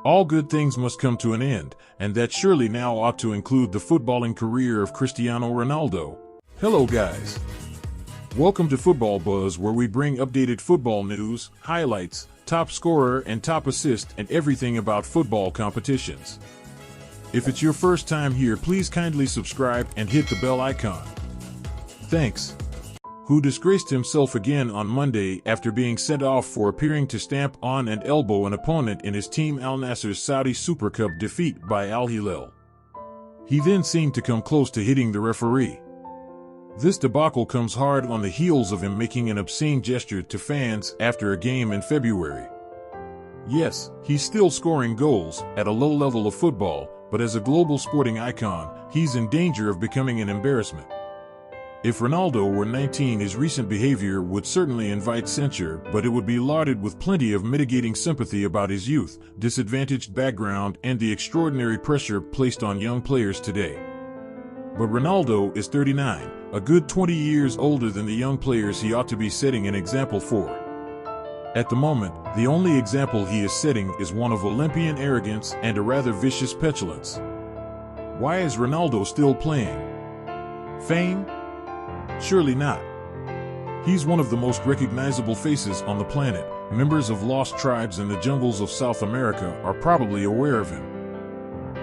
All good things must come to an end, and that surely now ought to include the footballing career of Cristiano Ronaldo. Hello guys. Welcome to Football Buzz, where we bring updated football news, highlights, top scorer and top assist, and everything about football competitions. If it's your first time here, please kindly subscribe and hit the bell icon. Thanks. Who disgraced himself again on Monday after being sent off for appearing to stamp on and elbow an opponent in his team Al Nassr's Saudi Super Cup defeat by Al Hilal. He then seemed to come close to hitting the referee. This debacle comes hard on the heels of him making an obscene gesture to fans after a game in February. Yes, he's still scoring goals at a low level of football, but as a global sporting icon, he's in danger of becoming an embarrassment. If Ronaldo were 19, his recent behavior would certainly invite censure, but it would be lauded with plenty of mitigating sympathy about his youth, disadvantaged background, and the extraordinary pressure placed on young players today. But Ronaldo is 39, a good 20 years older than the young players he ought to be setting an example for. At the moment, the only example he is setting is one of Olympian arrogance and a rather vicious petulance. Why is Ronaldo still playing? Fame? Surely not. He's one of the most recognizable faces on the planet. Members of lost tribes in the jungles of South America are probably aware of him.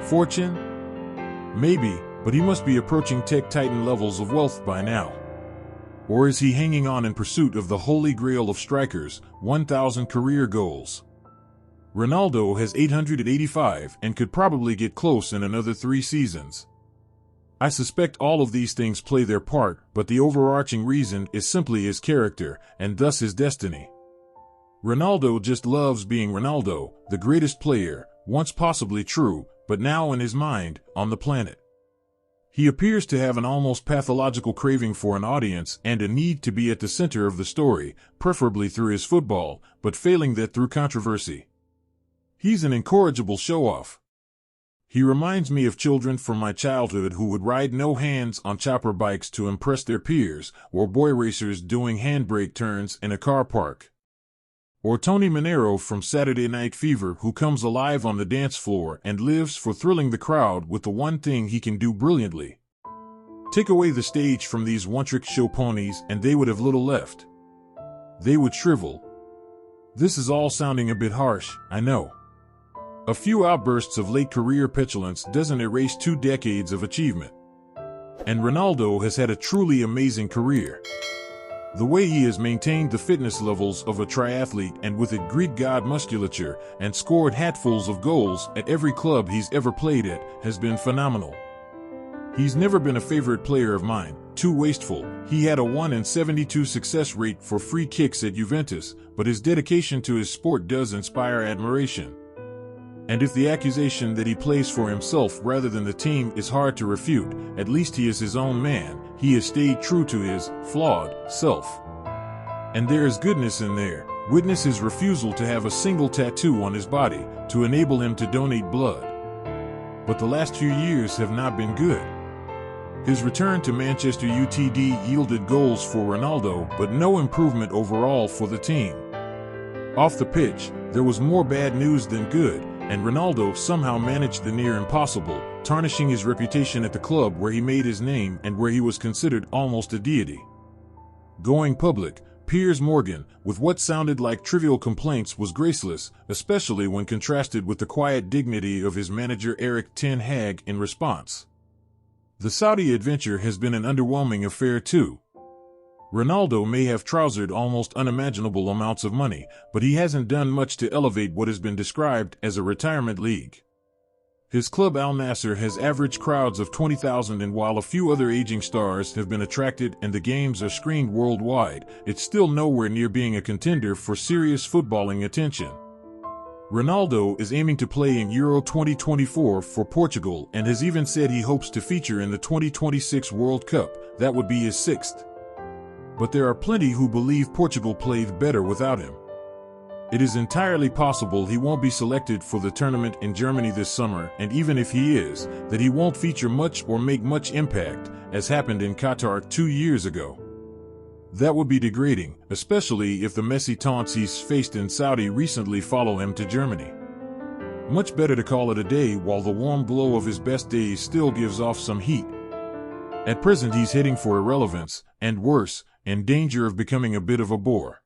Fortune? Maybe, but he must be approaching tech titan levels of wealth by now. Or is he hanging on in pursuit of the holy grail of strikers, 1,000 career goals? Ronaldo has 885 and could probably get close in another 3 seasons. I suspect all of these things play their part, but the overarching reason is simply his character, and thus his destiny. Ronaldo just loves being Ronaldo, the greatest player, once possibly true, but now in his mind, on the planet. He appears to have an almost pathological craving for an audience and a need to be at the center of the story, preferably through his football, but failing that through controversy. He's an incorrigible show-off. He reminds me of children from my childhood who would ride no hands on chopper bikes to impress their peers, or boy racers doing handbrake turns in a car park. Or Tony Manero from Saturday Night Fever, who comes alive on the dance floor and lives for thrilling the crowd with the one thing he can do brilliantly. Take away the stage from these one-trick show ponies and they would have little left. They would shrivel. This is all sounding a bit harsh, I know. A few outbursts of late career petulance doesn't erase 2 decades of achievement. And Ronaldo has had a truly amazing career. The way he has maintained the fitness levels of a triathlete and with it Greek god musculature and scored hatfuls of goals at every club he's ever played at has been phenomenal. He's never been a favorite player of mine, too wasteful. He had a 1 in 72 success rate for free kicks at Juventus, but his dedication to his sport does inspire admiration. And if the accusation that he plays for himself rather than the team is hard to refute, at least he is his own man. He has stayed true to his flawed self. And there is goodness in there. Witness his refusal to have a single tattoo on his body to enable him to donate blood. But the last few years have not been good. His return to Manchester United yielded goals for Ronaldo, but no improvement overall for the team. Off the pitch, there was more bad news than good, and Ronaldo somehow managed the near impossible, tarnishing his reputation at the club where he made his name and where he was considered almost a deity. Going public, Piers Morgan, with what sounded like trivial complaints, was graceless, especially when contrasted with the quiet dignity of his manager Erik ten Hag in response. The Saudi adventure has been an underwhelming affair too. Ronaldo may have trousered almost unimaginable amounts of money, but he hasn't done much to elevate what has been described as a retirement league. His club Al Nassr has average crowds of 20,000, and while a few other aging stars have been attracted and the games are screened worldwide, it's still nowhere near being a contender for serious footballing attention. Ronaldo is aiming to play in Euro 2024 for Portugal and has even said he hopes to feature in the 2026 World Cup. That would be his 6th. But there are plenty who believe Portugal played better without him. It is entirely possible he won't be selected for the tournament in Germany this summer, and even if he is, that he won't feature much or make much impact, as happened in Qatar 2 years ago. That would be degrading, especially if the messy taunts he's faced in Saudi recently follow him to Germany. Much better to call it a day while the warm glow of his best days still gives off some heat. At present he's heading for irrelevance, and worse, in danger of becoming a bit of a bore.